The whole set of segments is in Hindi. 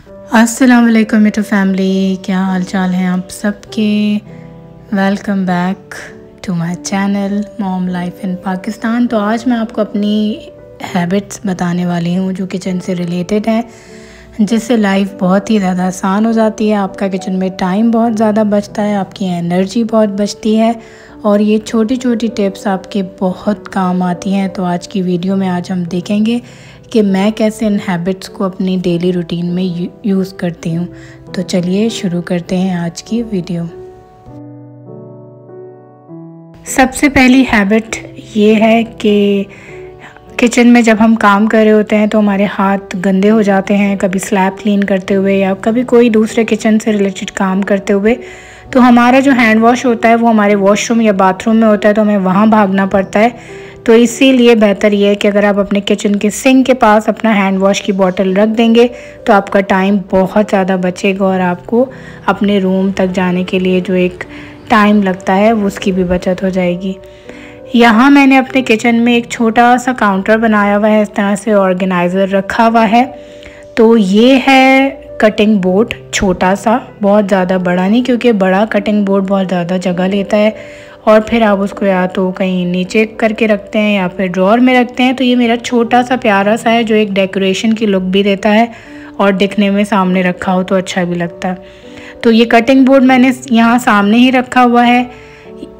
अस्सलाम वालेकुम मेटो फैमिली, क्या हाल चाल है आप सबके। Welcome back to my channel mom life in Pakistan. तो आज मैं आपको अपनी हैबिट्स बताने वाली हूँ जो किचन से रिलेटेड है, जिससे लाइफ बहुत ही ज़्यादा आसान हो जाती है। आपका किचन में टाइम बहुत ज़्यादा बचता है, आपकी एनर्जी बहुत बचती है और ये छोटी छोटी टिप्स आपके बहुत काम आती हैं। तो आज की वीडियो में आज हम देखेंगे कि मैं कैसे इन हैबिट्स को अपनी डेली रूटीन में यूज़ करती हूँ। तो चलिए शुरू करते हैं आज की वीडियो। सबसे पहली हैबिट ये है कि किचन में जब हम काम कर रहे होते हैं तो हमारे हाथ गंदे हो जाते हैं, कभी स्लैब क्लीन करते हुए या कभी कोई दूसरे किचन से रिलेटेड काम करते हुए। तो हमारा जो हैंड वॉश होता है वो हमारे वॉशरूम या बाथरूम में होता है, तो हमें वहाँ भागना पड़ता है। तो इसीलिए बेहतर ये है कि अगर आप अपने किचन के सिंक के पास अपना हैंड वॉश की बोतल रख देंगे तो आपका टाइम बहुत ज़्यादा बचेगा और आपको अपने रूम तक जाने के लिए जो एक टाइम लगता है वो उसकी भी बचत हो जाएगी। यहाँ मैंने अपने किचन में एक छोटा सा काउंटर बनाया हुआ है, इस तरह से ऑर्गेनाइज़र रखा हुआ है। तो ये है कटिंग बोर्ड, छोटा सा, बहुत ज़्यादा बड़ा नहीं, क्योंकि बड़ा कटिंग बोर्ड बहुत ज़्यादा जगह लेता है और फिर आप उसको या तो कहीं नीचे करके रखते हैं या फिर ड्रॉअर में रखते हैं। तो ये मेरा छोटा सा प्यारा सा है जो एक डेकोरेशन की लुक भी देता है और दिखने में सामने रखा हो तो अच्छा भी लगता है। तो ये कटिंग बोर्ड मैंने यहाँ सामने ही रखा हुआ है।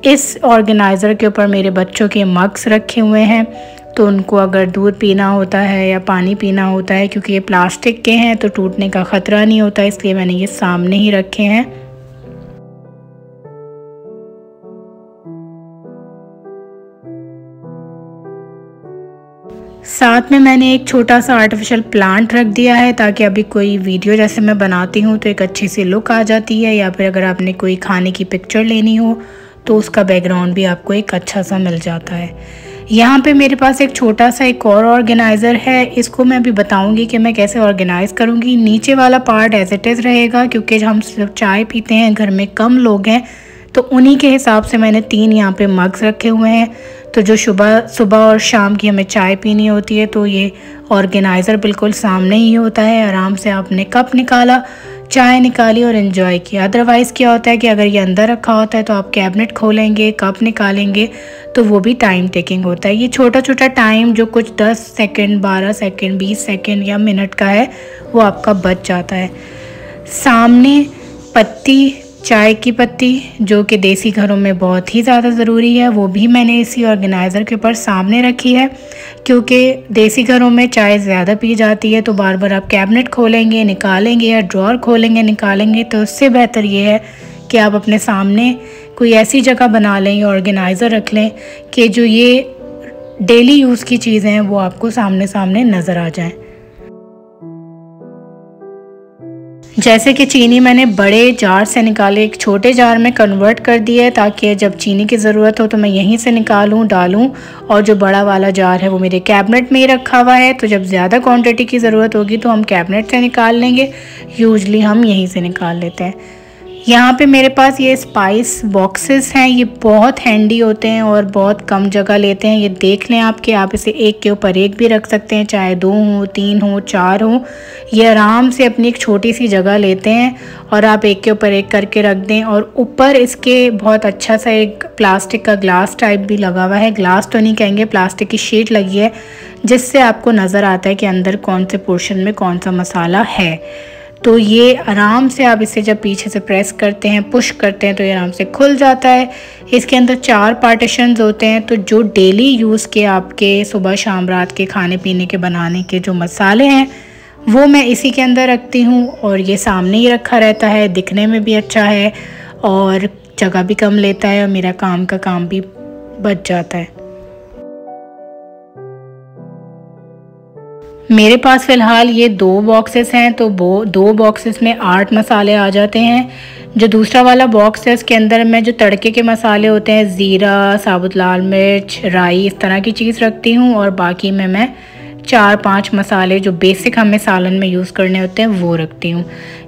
इस ऑर्गेनाइज़र के ऊपर मेरे बच्चों के मग्स रखे हुए हैं, तो उनको अगर दूध पीना होता है या पानी पीना होता है, क्योंकि ये प्लास्टिक के हैं तो टूटने का ख़तरा नहीं होता, इसलिए मैंने ये सामने ही रखे हैं। साथ में मैंने एक छोटा सा आर्टिफिशियल प्लांट रख दिया है ताकि अभी कोई वीडियो जैसे मैं बनाती हूँ तो एक अच्छी सी लुक आ जाती है, या फिर अगर आपने कोई खाने की पिक्चर लेनी हो तो उसका बैकग्राउंड भी आपको एक अच्छा सा मिल जाता है। यहाँ पे मेरे पास एक छोटा सा एक और ऑर्गेनाइज़र है, इसको मैं अभी बताऊँगी कि मैं कैसे ऑर्गेनाइज़ करूँगी। नीचे वाला पार्ट एज इट इज़ रहेगा क्योंकि हम सिर्फ चाय पीते हैं, घर में कम लोग हैं, तो उन्हीं के हिसाब से मैंने 3 यहाँ पे मग्स रखे हुए हैं। तो जो सुबह और शाम की हमें चाय पीनी होती है तो ये ऑर्गेनाइज़र बिल्कुल सामने ही होता है। आराम से आपने कप निकाला, चाय निकाली और एंजॉय किया। अदरवाइज़ क्या होता है कि अगर ये अंदर रखा होता है तो आप कैबिनेट खोलेंगे, कप निकालेंगे तो वो भी टाइम टेकिंग होता है। ये छोटा छोटा टाइम जो कुछ 10 सेकंड, 12 सेकंड, 20 सेकंड या मिनट का है वो आपका बच जाता है। सामने पत्ती, चाय की पत्ती जो कि देसी घरों में बहुत ही ज़्यादा ज़रूरी है, वो भी मैंने इसी ऑर्गेनाइज़र के ऊपर सामने रखी है, क्योंकि देसी घरों में चाय ज़्यादा पी जाती है तो बार बार आप कैबिनेट खोलेंगे निकालेंगे या ड्रॉअर खोलेंगे निकालेंगे। तो उससे बेहतर ये है कि आप अपने सामने कोई ऐसी जगह बना लें या ऑर्गेनाइज़र रख लें कि जो ये डेली यूज़ की चीज़ें हैं वो आपको सामने सामने नज़र आ जाएँ। जैसे कि चीनी मैंने बड़े जार से निकाले एक छोटे जार में कन्वर्ट कर दिया है, ताकि जब चीनी की ज़रूरत हो तो मैं यहीं से निकालूं डालूं, और जो बड़ा वाला जार है वो मेरे कैबिनेट में ही रखा हुआ है। तो जब ज़्यादा क्वांटिटी की ज़रूरत होगी तो हम कैबिनेट से निकाल लेंगे, यूजली हम यहीं से निकाल लेते हैं। यहाँ पे मेरे पास ये स्पाइस बॉक्सेस हैं, ये बहुत हैंडी होते हैं और बहुत कम जगह लेते हैं। ये देख लें आप कि आप इसे एक के ऊपर एक भी रख सकते हैं, चाहे 2 हो, 3 हो, 4 हो। ये आराम से अपनी एक छोटी सी जगह लेते हैं और आप एक के ऊपर एक करके रख दें। और ऊपर इसके बहुत अच्छा सा एक प्लास्टिक का ग्लास टाइप भी लगा हुआ है, ग्लास तो नहीं कहेंगे, प्लास्टिक की शीट लगी है, जिससे आपको नज़र आता है कि अंदर कौन से पोर्शन में कौन सा मसाला है। तो ये आराम से आप इसे जब पीछे से प्रेस करते हैं, पुश करते हैं तो ये आराम से खुल जाता है। इसके अंदर 4 पार्टीशंस होते हैं, तो जो डेली यूज़ के आपके सुबह शाम रात के खाने पीने के बनाने के जो मसाले हैं वो मैं इसी के अंदर रखती हूँ, और ये सामने ही रखा रहता है, दिखने में भी अच्छा है और जगह भी कम लेता है और मेरा काम का काम भी बच जाता है। मेरे पास फ़िलहाल ये 2 बॉक्सेस हैं, तो वो 2 बॉक्सेस में 8 मसाले आ जाते हैं। जो दूसरा वाला बॉक्स है उसके अंदर मैं जो तड़के के मसाले होते हैं, ज़ीरा, साबुत लाल मिर्च, राई, इस तरह की चीज़ रखती हूँ, और बाकी में मैं 4-5 मसाले जो बेसिक हमें सालन में यूज़ करने होते हैं वो रखती हूँ।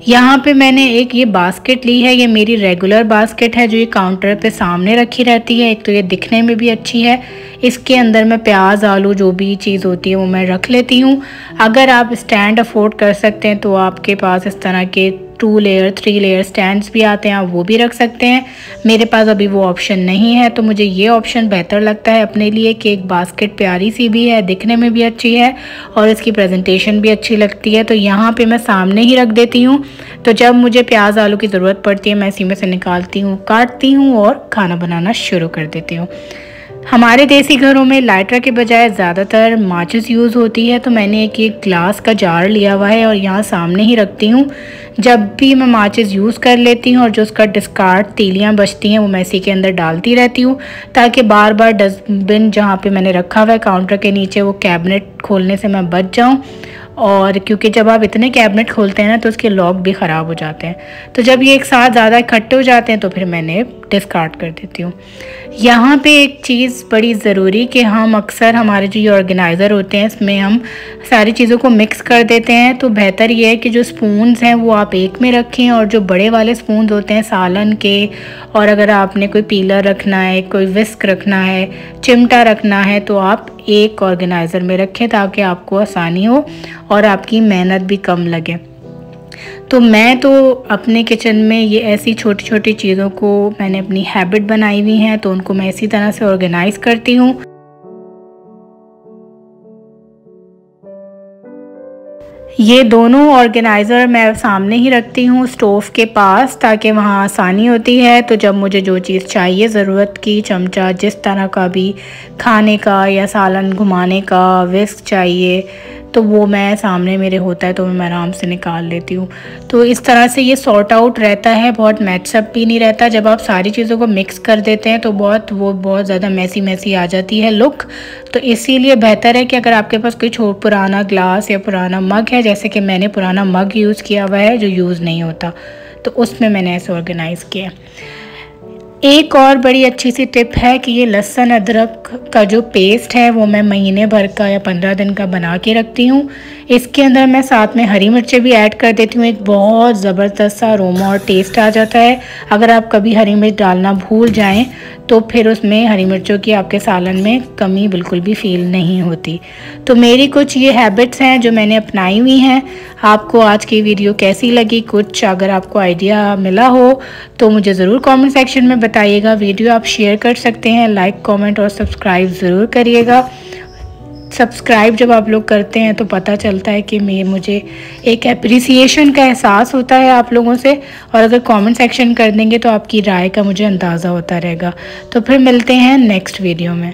यहाँ पे मैंने एक ये बास्केट ली है, ये मेरी रेगुलर बास्केट है जो ये काउंटर पे सामने रखी रहती है। एक तो ये दिखने में भी अच्छी है, इसके अंदर मैं प्याज आलू जो भी चीज़ होती है वो मैं रख लेती हूँ। अगर आप स्टैंड अफोर्ड कर सकते हैं तो आपके पास इस तरह के 2 लेयर 3 लेयर स्टैंड्स भी आते हैं, आप वो भी रख सकते हैं। मेरे पास अभी वो ऑप्शन नहीं है तो मुझे ये ऑप्शन बेहतर लगता है अपने लिए कि एक बास्केट प्यारी सी भी है, दिखने में भी अच्छी है और इसकी प्रेजेंटेशन भी अच्छी लगती है। तो यहाँ पे मैं सामने ही रख देती हूँ, तो जब मुझे प्याज आलू की ज़रूरत पड़ती है मैं इसी में से निकालती हूँ, काटती हूँ और खाना बनाना शुरू कर देती हूँ। हमारे देसी घरों में लाइटर के बजाय ज़्यादातर माचिस यूज़ होती है, तो मैंने एक ग्लास का जार लिया हुआ है और यहाँ सामने ही रखती हूँ। जब भी मैं माचिस यूज़ कर लेती हूँ और जो उसका डिस्कार्ड तीलियाँ बचती हैं वो मैं इसी के अंदर डालती रहती हूँ, ताकि बार बार डस्टबिन जहाँ पे मैंने रखा हुआ है काउंटर के नीचे वो कैबिनेट खोलने से मैं बच जाऊँ। और क्योंकि जब आप इतने कैबिनेट खोलते हैं ना तो उसके लॉक भी ख़राब हो जाते हैं, तो जब ये एक साथ ज़्यादा इकट्ठे हो जाते हैं तो फिर मैंने डिस्कार्ड कर देती हूँ। यहाँ पे एक चीज़ बड़ी ज़रूरी कि हम अक्सर हमारे जो ये ऑर्गेनाइज़र होते हैं इसमें हम सारी चीज़ों को मिक्स कर देते हैं, तो बेहतर ये है कि जो स्पून्स हैं वो आप एक में रखें और जो बड़े वाले स्पून्स होते हैं सालन के, और अगर आपने कोई पीलर रखना है, कोई विस्क रखना है, चिमटा रखना है तो आप एक ऑर्गेनाइज़र में रखें ताकि आपको आसानी हो और आपकी मेहनत भी कम लगे। तो मैं तो अपने किचन में ये ऐसी छोटी छोटी चीज़ों को मैंने अपनी हैबिट बनाई हुई हैं, तो उनको मैं इसी तरह से ऑर्गेनाइज़ करती हूँ। ये दोनों ऑर्गेनाइज़र मैं सामने ही रखती हूँ स्टोव के पास ताकि वहाँ आसानी होती है। तो जब मुझे जो चीज़ चाहिए ज़रूरत की, चमचा जिस तरह का भी खाने का या सालन घुमाने का, विस्क चाहिए तो वो मैं सामने मेरे होता है तो मैं आराम से निकाल लेती हूँ। तो इस तरह से ये सॉर्ट आउट रहता है, बहुत मैचअप भी नहीं रहता। जब आप सारी चीज़ों को मिक्स कर देते हैं तो बहुत ज़्यादा मैसी आ जाती है लुक। तो इसीलिए बेहतर है कि अगर आपके पास कोई पुराना ग्लास या पुराना मग है, जैसे कि मैंने पुराना मग यूज़ किया हुआ है जो यूज़ नहीं होता, तो उसमें मैंने ऐसे ऑर्गेनाइज़ किया। एक और बड़ी अच्छी सी टिप है कि ये लहसुन अदरक का जो पेस्ट है वो मैं महीने भर का या 15 दिन का बना के रखती हूँ। इसके अंदर मैं साथ में हरी मिर्चें भी ऐड कर देती हूँ, एक बहुत ज़बरदस्त सा अरोमा और टेस्ट आ जाता है। अगर आप कभी हरी मिर्च डालना भूल जाएं तो फिर उसमें हरी मिर्चों की आपके सालन में कमी बिल्कुल भी फील नहीं होती। तो मेरी कुछ ये हैबिट्स हैं जो मैंने अपनाई हुई हैं। आपको आज की वीडियो कैसी लगी, कुछ अगर आपको आइडिया मिला हो तो मुझे ज़रूर कमेंट सेक्शन में बताइएगा। वीडियो आप शेयर कर सकते हैं, लाइक कमेंट और सब्सक्राइब ज़रूर करिएगा। सब्सक्राइब जब आप लोग करते हैं तो पता चलता है कि मुझे एक एप्रिसिएशन का एहसास होता है आप लोगों से, और अगर कमेंट सेक्शन कर देंगे तो आपकी राय का मुझे अंदाज़ा होता रहेगा। तो फिर मिलते हैं नेक्स्ट वीडियो में।